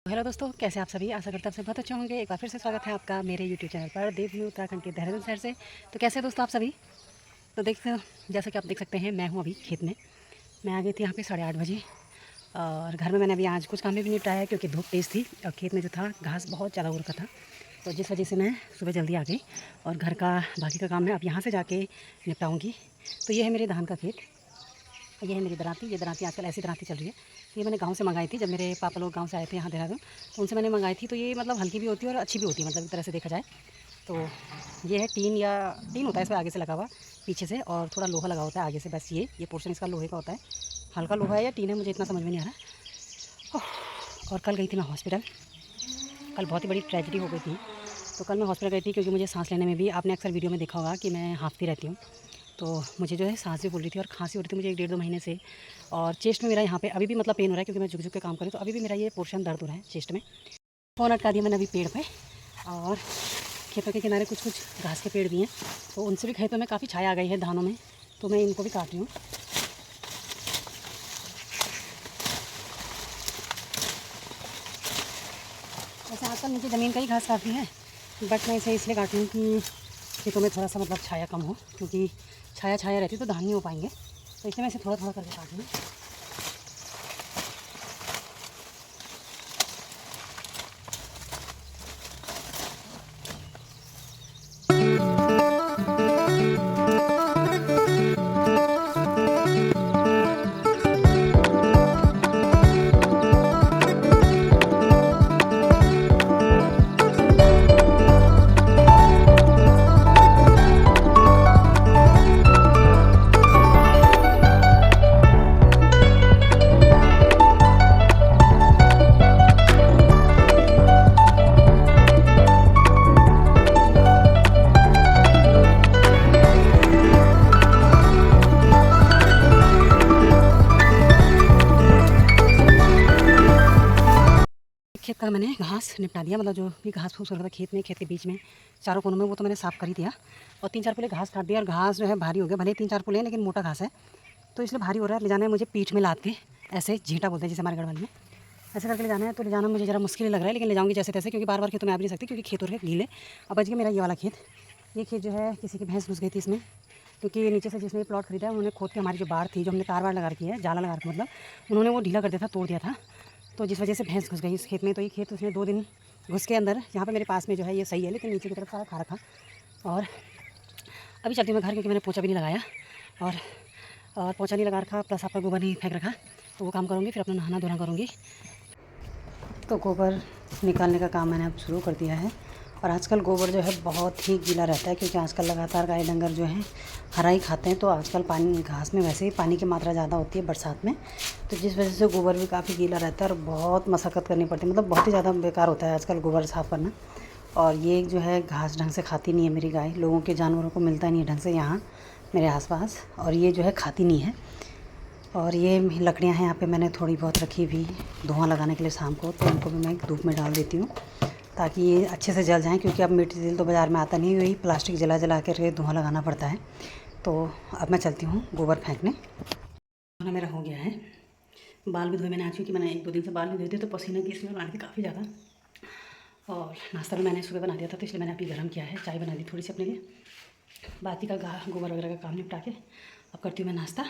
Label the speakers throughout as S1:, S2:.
S1: Hello दोस्तों, कैसे आप सभी। आशा करता हूँ आप सब बहुत अच्छे होंगे। एक बार फिर से स्वागत है आपका मेरे यूट्यूब चैनल पर देवभूमि उत्तराखंड के देहरादून शहर से। तो कैसे हैं दोस्तों आप सभी। तो जैसा कि आप देख सकते हैं, मैं हूँ अभी खेत में। मैं आ गई थी यहाँ पे 8:30 बजे और घर में मैंने अभी आज कुछ काम भी निपटाया क्योंकि धूप तेज़ थी और खेत में जो था घास बहुत ज़्यादा हो रखा था। तो जिस वजह से मैं सुबह जल्दी आ गई और घर का बाकी का काम मैं अब यहाँ से जाके निपटाऊँगी। तो ये है मेरे धान का खेत। ये है मेरी दराती। ये दराती आजकल ऐसी दराती चल रही है। ये मैंने गांव से मंगाई थी, जब मेरे पापा लोग गांव से आए थे यहाँ देहरादून, तो उनसे मैंने मंगाई थी। तो ये मतलब हल्की भी होती है और अच्छी भी होती है, मतलब एक तरह से देखा जाए तो। ये है टीन होता है इसमें आगे से लगा हुआ, पीछे से, और थोड़ा लोहा लगा होता है आगे से। बस ये पोर्शन इसका लोहे का होता है। हल्का लोहा है या टीन है मुझे इतना समझ में नहीं आ रहा। और कल गई थी मैं हॉस्पिटल। कल बहुत ही बड़ी ट्रेजेडी हो गई थी। तो कल मैं हॉस्पिटल गई थी क्योंकि मुझे सांस लेने में भी, आपने अक्सर वीडियो में देखा होगा कि मैं हाँफती रहती हूँ। तो मुझे जो है सांस भी फूल रही थी और खांसी हो रही थी मुझे 1-1.5 महीने से। और चेस्ट में मेरा यहाँ पे अभी भी मतलब पेन हो रहा है क्योंकि मैं झुक झुक के काम कर रही हूँ। तो अभी भी मेरा ये पोर्शन दर्द हो रहा है चेस्ट में। फ़ोन अटका दिया मैंने अभी पेड़ पे। और खेतों के किनारे कुछ कुछ घास के पेड़ भी हैं, तो उनसे भी खेतों में काफ़ी छाया आ गई है धानों में। तो मैं इनको भी काट रही हूँ। वैसे आजकल नीचे ज़मीन का ही घास काफ़ी है, बट मैं इसे इसलिए काट रही हूँ कि खेतों में थोड़ा सा मतलब छाया कम हो, क्योंकि छाया छाया रहती तो धान नहीं हो पाएंगे। तो इसलिए मैं इसे थोड़ा थोड़ा करके काट रही हूँ। खेत का मैंने घास निपटा दिया, मतलब जो भी घास फूस हो रहा था खेत में, खेत के बीच में चारों कोनों में, वो तो मैंने साफ़ कर ही दिया। और 3-4 पुले घास काट दिया। और घास जो है भारी हो गया, भले 3-4 पुले हैं लेकिन मोटा घास है, तो इसलिए भारी हो रहा है। ले जाना है मुझे पीठ में लाद के, ऐसे झींटा बोलते हैं जैसे हमारे गढ़वाल में, ऐसे करके ले जाना है। तो ले जाना मुझे ज़रा मुश्किल ही लग रहा है, लेकिन ले जाऊँगी जैसे तैसे, क्योंकि बार बार खेतों में आ भी नहीं सकती क्योंकि खेत और गीले। अब बच गया मेरा ये वाला खेत। ये खेत जो है किसी की भैंस घुस गई थी इसमें, क्योंकि नीचे से जिसने प्लॉट खरीदा है उन्होंने खोद के हमारी जो बाड़ थी, जो हमने तार वार लगा रखी है, जाला लगा रखा मतलब, उन्होंने वो ढीला कर दिया था, तोड़ दिया था। तो जिस वजह से भैंस घुस गई इस खेत में। तो ये खेत उसने 2 दिन घुस के अंदर, यहाँ पे मेरे पास में जो है ये सही है, लेकिन नीचे की तरफ सारा खा रखा। और अभी चलती हूँ मैं घर, क्योंकि मैंने पोछा भी नहीं लगाया और पोछा नहीं लगा रखा, प्लस आपका गोबर नहीं फेंक रखा। तो वो काम करूँगी, फिर अपना नहाना धोना करूँगी। तो गोबर निकालने का काम मैंने अब शुरू कर दिया है। और आजकल गोबर जो है बहुत ही गीला रहता है, क्योंकि आजकल लगातार गाय डंगर जो हैं हरा ही खाते हैं। तो आजकल पानी, घास में वैसे ही पानी की मात्रा ज़्यादा होती है बरसात में, तो जिस वजह से गोबर भी काफ़ी गीला रहता है और बहुत मशक्क़त करनी पड़ती है। मतलब बहुत ही ज़्यादा बेकार होता है आजकल गोबर साफ़ करना। और ये जो है घास ढंग से खाती नहीं है मेरी गाय, लोगों के जानवरों को मिलता नहीं है ढंग से यहाँ मेरे आसपास, और ये जो है खाती नहीं है। और ये लकड़ियाँ हैं यहाँ पे मैंने थोड़ी बहुत रखी हुई धुआं लगाने के लिए शाम को, तो इनको भी मैं धूप में डाल देती हूँ ताकि ये अच्छे से जल जाएँ, क्योंकि अब मिट्टी तेल तो बाज़ार में आता नहीं, वही प्लास्टिक जला जला कर धुआं लगाना पड़ता है। तो अब मैं चलती हूँ गोबर फेंकने। खाना मेरा हो गया है, बाल भी धोए मैंने आज, क्योंकि मैंने 1-2 दिन से बाल नहीं धोए थे, तो पसीने की स्मेल आ रही थी काफ़ी ज़्यादा। और नाश्ता भी मैंने सुबह बना दिया था, तो इसलिए मैंने अभी गर्म किया है, चाय बना दी थोड़ी सी अपने लिए। बाकी का गोबर वगैरह का काम निपटा के अब करती हूँ मैं नाश्ता।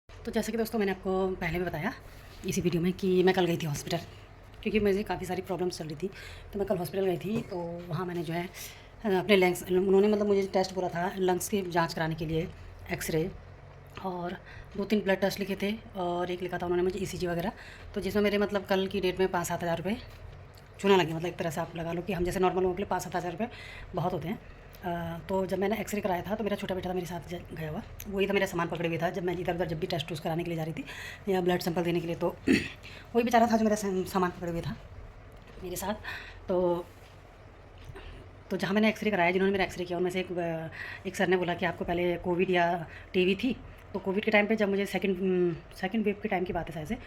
S1: तो जैसे कि दोस्तों मैंने आपको पहले भी बताया इसी वीडियो में कि मैं कल गई थी हॉस्पिटल, क्योंकि मुझे काफ़ी सारी प्रॉब्लम्स चल रही थी। तो मैं कल हॉस्पिटल गई थी, तो वहाँ मैंने जो है अपने लंग्स, उन्होंने मतलब मुझे टेस्ट बोला था लंग्स की जांच कराने के लिए, एक्सरे, और 2-3 ब्लड टेस्ट लिखे थे, और एक लिखा था उन्होंने मुझे ईसीजी वगैरह। तो जिसमें मेरे मतलब कल की डेट में 5-7 हज़ार रुपये चूना लगे। मतलब एक तरह से आप लगा लो कि हम जैसे नॉर्मल लोगों के लिए 5-7 हज़ार रुपये बहुत होते हैं। तो जब मैंने एक्सरे कराया था, तो मेरा छोटा बेटा था मेरे साथ गया हुआ, वही था मेरा सामान पकड़े हुए था। जब मैं इधर उधर जब भी टेस्ट वूस्ट कराने के लिए जा रही थी या ब्लड सैंपल देने के लिए, तो वही बेचारा था जो मेरा सामान पकड़े हुए था मेरे साथ। तो जहाँ मैंने एक्सरे कराया, जिन्होंने मेरा एक्सरे किया, उनमें से एक सर ने बोला कि आपको पहले कोविड या टीवी थी। तो कोविड के टाइम पे, जब मुझे सेकंड वेव के टाइम की बात है शायद से,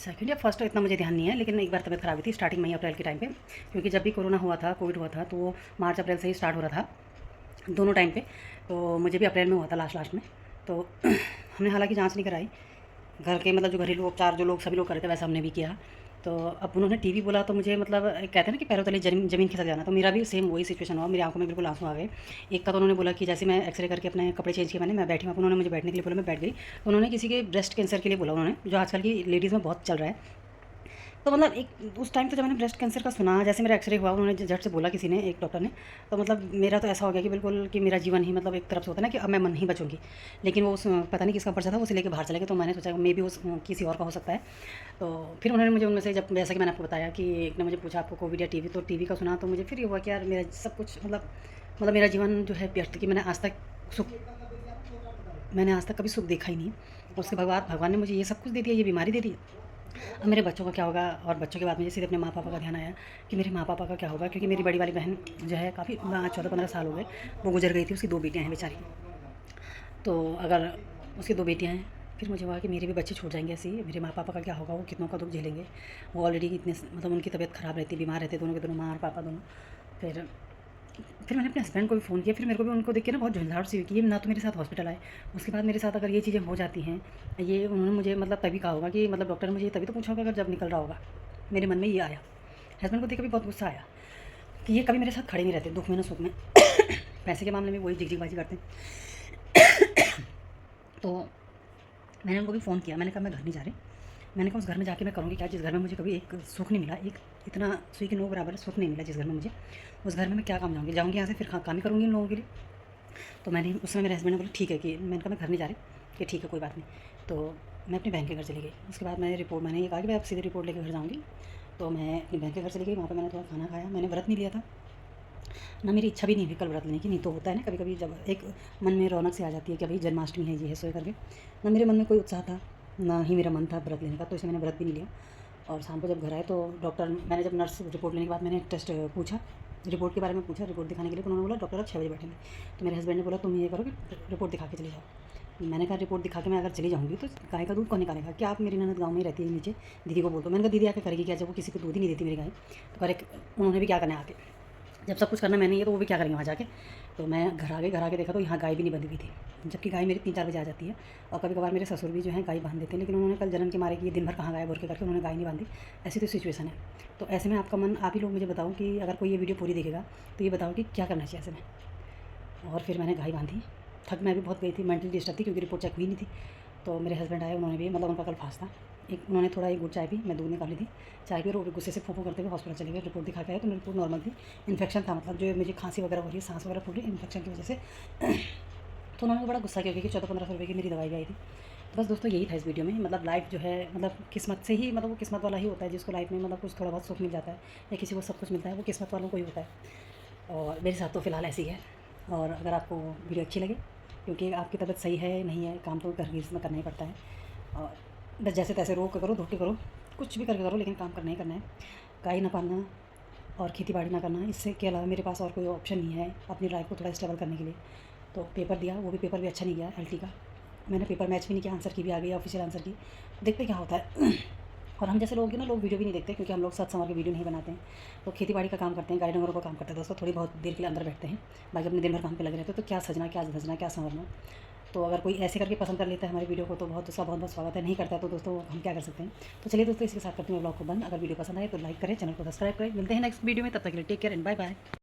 S1: सेकंड या फर्स्ट इतना मुझे ध्यान नहीं है, लेकिन एक बार तबीयत खराब हुई थी स्टार्टिंग में ही, अप्रैल के टाइम पे। क्योंकि जब भी कोरोना हुआ था, कोविड हुआ था, तो वो मार्च अप्रैल से ही स्टार्ट हो रहा था दोनों टाइम पे। तो मुझे भी अप्रैल में हुआ था लास्ट में। तो हमने हालांकि जांच नहीं कराई, घर के मतलब जो घरेलू उपचार जो लोग सभी लोग कर रहे थे वैसा हमने भी किया। तो अब उन्होंने टीवी बोला तो मुझे मतलब कहते हैं ना कि पैरों तले ज़मीन खिसक जाना, तो मेरा भी सेम वही सिचुएशन हुआ। मेरी आंखों में बिल्कुल आंसू आ गए। एक का तो उन्होंने बोला कि जैसे मैं एक्सरे करके अपने कपड़े चेंज किए, मैं बैठी वहाँ पर, उन्होंने मुझे बैठने के लिए बोला, मैं बैठ गई। तो उन्होंने किसी के ब्रेस्ट कैंसर के लिए बोला, उन्होंने जो आजकल की लेडीज़ में बहुत चल रहा है। तो मतलब एक उस टाइम पे जब मैंने ब्रेस्ट कैंसर का सुना, जैसे मेरा एक्सरे हुआ, उन्होंने झट से बोला किसी ने, एक डॉक्टर ने, तो मतलब मेरा तो ऐसा हो गया कि बिल्कुल कि मेरा जीवन ही मतलब एक तरफ से होता है ना कि अब मैं मन ही बचूंगी। लेकिन वो उस पता नहीं किसका पर्चा था, उसे लेके बाहर चले गए। तो मैंने सोचा मे भी उस किसी और का हो सकता है। तो फिर उन्होंने मुझे उनमें से, जब जैसा कि मैंने आपको बताया कि एक ने मुझे पूछा आपको कोविड या टीवी, तो टीवी का सुना तो मुझे फिर ये हुआ कि यार मेरा सब कुछ मतलब मेरा जीवन जो है व्यर्थ, कि सुख मैंने आज तक कभी सुख देखा ही नहीं। उसके बाद भगवान ने मुझे ये सब कुछ दे दिया, ये बीमारी दे दी। अब मेरे बच्चों का क्या होगा? और बच्चों के बाद मुझे सीधे अपने माँ पापा का ध्यान आया कि मेरे माँ पापा का क्या होगा, क्योंकि मेरी बड़ी वाली बहन जो है काफ़ी 14-15 साल हो गए, वो गुजर गई थी। उसकी 2 बेटियाँ हैं बेचारी। तो अगर उसकी 2 बेटियाँ हैं, फिर मुझे हुआ कि मेरे भी बच्चे छूट जाएंगे ऐसे ही। मेरे माँ पापा का क्या होगा? वो कितनों का दुख झेलेंगे। वो ऑलरेडी इतने मतलब उनकी तबीयत ख़राब रहती, बीमार रहते दोनों के दोनों, माँ और पापा दोनों। फिर मैंने अपने हस्बैंड को भी फ़ोन किया। फिर मेरे को भी उनको देख के ना बहुत झंझाहट सी हुई कि ये ना तो मेरे साथ हॉस्पिटल आए, उसके बाद मेरे साथ अगर ये चीज़ें हो जाती हैं, ये उन्होंने मुझे मतलब तभी कहा होगा कि मतलब डॉक्टर ने मुझे तभी तो पूछा होगा अगर जब निकल रहा होगा। मेरे मन में ये आया। हस्बैंड को देख के भी बहुत गुस्सा आया कि ये कभी मेरे साथ खड़े नहीं रहते, दुख में ना सुख में। पैसे के मामले में वही जिगजिगबाजी करते हैं। तो मैंने उनको भी फ़ोन किया। मैंने कहा मैं घर नहीं जा रही। मैंने कहा उस घर में जाके मैं करूँगी क्या जिस घर में मुझे कभी एक सुख नहीं मिला, एक इतना सुई की नोक बराबर सुख नहीं मिला जिस घर में मुझे, उस घर में मैं क्या काम जाऊँगी यहाँ से, फिर काम ही करूँगी इन लोगों के लिए। तो मैंने उस समय मेरे हस्बैंड ने बोला ठीक है, कि मैंने कहा मैं घर नहीं जा रही, कि ठीक है कोई बात नहीं। तो मैं अपनी बहन के घर चली गई। उसके बाद मैंने ये कहा कि मैं अब सीधे रिपोर्ट लेकर घर जाऊँगी। तो मैं अपनी बहन के घर चली गई। वहाँ पर मैंने थोड़ा खाना खाया। मैंने व्रत नहीं लिया था, ना मेरी इच्छा भी नहीं हुई कल व्रत लेने की। नहीं तो होता है ना कभी कभी जब एक मन में रौनक से आ जाती है कि भाई जन्माष्टमी है, ये है, सो करके। ना मेरे मन में कोई उत्साह था, ना ही मेरा मन था व्रत लेने का, तो इसलिए मैंने व्रत भी नहीं लिया। और शाम को जब घर आए तो डॉक्टर, मैंने जब नर्स रिपोर्ट लेने के बाद मैंने टेस्ट पूछा, रिपोर्ट के बारे में पूछा, रिपोर्ट दिखाने के लिए। तो उन्होंने बोला डॉक्टर आप 6 बजे बैठेंगे। तो मेरे हस्बैंड ने बोला तुम ये करो कि रिपोर्ट दिखा के चले जाओ। मैंने कहा रिपोर्ट दिखा के मैं अगर चली जाऊँगी तो गाय का दूध कौन निकालेगा? क्या आप, मेरी ननद गाँव में रहती है नीचे, दीदी को बोल दो। मैंने कहा दीदी आके करेगी क्या जब वो किसी को दूध ही नहीं देती मेरी गाय? तो करेक्ट, उन्होंने भी क्या करना है आके, जब सब कुछ करना मैंने ही है तो वो भी क्या करेंगे वहाँ जाके। तो मैं घर आके देखा तो यहाँ गाय भी नहीं बंधी हुई थी, जबकि गाय मेरी 3-4 बजे आ जाती है। और कभी कभार मेरे ससुर भी जो है गाय बांध देते हैं, लेकिन उन्होंने कल जलन के मारे कि ये दिन भर कहाँ गाय बोल के करके उन्होंने गाय नहीं बांधी। ऐसी तो सिचुएशन है। तो ऐसे में आपका मन, आप ही लोग मुझे बताओ कि अगर कोई ये वीडियो पूरी देखेगा तो ये बताओ कि क्या करना चाहिए ऐसे में। और फिर मैंने गाय बांधी। थक मैं भी बहुत गई थी, मेंटली डिस्टर्ब थी क्योंकि रिपोर्ट चेक हुई नहीं थी। तो मेरे हस्बैंड आए, उन्होंने भी मतलब उनका कल फास्ट था। उन्होंने थोड़ा एक गुड़ चाय पी, मैं दूध निकाली थी, चाय पी, और वो गुस्से से फूफू करते हुए हॉस्पिटल चले गए। रिपोर्ट दिखा के आए तो मेरी रिपोर्ट नॉर्मल थी। इन्फेक्शन था, मतलब जो मुझे खांसी वगैरह हो रही है, सांस वगैरह फूल रही है इन्फेक्शन की वजह से। तो उन्होंने बड़ा गुस्सा किया क्योंकि 14-15 सौ रुपये की मेरी दवाई भी आई थी। तो बस दोस्तों यही था इस वीडियो में। मतलब लाइफ जो है मतलब किस्मत से ही, मतलब वो किस्मत वाला ही होता है जिसको लाइफ में मतलब कुछ थोड़ा बहुत सुख मिल जाता है, या किसी को सब कुछ मिलता है, वो किस्मत वालों को ही होता है। और मेरे साथ तो फ़िलहाल ऐसी है। और अगर आपको वीडियो अच्छी लगे, क्योंकि आपकी तबीयत सही है नहीं है, काम तो घर में करना ही पड़ता है। और बस जैसे तैसे रो के करो, धो के करो, कुछ भी करके करो, लेकिन काम करना ही करना है। गाय ना पालना और खेती बाड़ी ना करना, इससे के अलावा मेरे पास और कोई ऑप्शन नहीं है अपनी लाइफ को थोड़ा स्टेबल करने के लिए। तो पेपर दिया, वो भी पेपर भी अच्छा नहीं गया एलटी का। मैंने पेपर मैच भी नहीं किया, आंसर की भी आ गई ऑफिशियल आंसर की। देखते क्या होता है। और हम जैसे लोग हैं ना, लोग वीडियो भी नहीं देखते क्योंकि हम लोग सच संवार के वीडियो नहीं बनाते हैं। तो खेती बाड़ी का काम करते हैं, गाय डंगरों का काम करते हैं दोस्तों, थोड़ी बहुत देर के लिए अंदर बैठते हैं, बाकी अपने दिन भर काम पे लगे रहते हैं। तो क्या सजना, क्या धजना, क्या संवरना। तो अगर कोई ऐसे करके पसंद कर लेता है हमारी वीडियो को तो उसका बहुत बहुत स्वागत है। नहीं करता है तो दोस्तों हम क्या कर सकते हैं। तो चलिए दोस्तों, इसके साथ करते हैं ब्लॉग को बंद। अगर वीडियो पसंद आए तो लाइक करें, चैनल को सब्सक्राइब करें। मिलते हैं नेक्स्ट वीडियो में, तब तक के लिए take care and bye bye.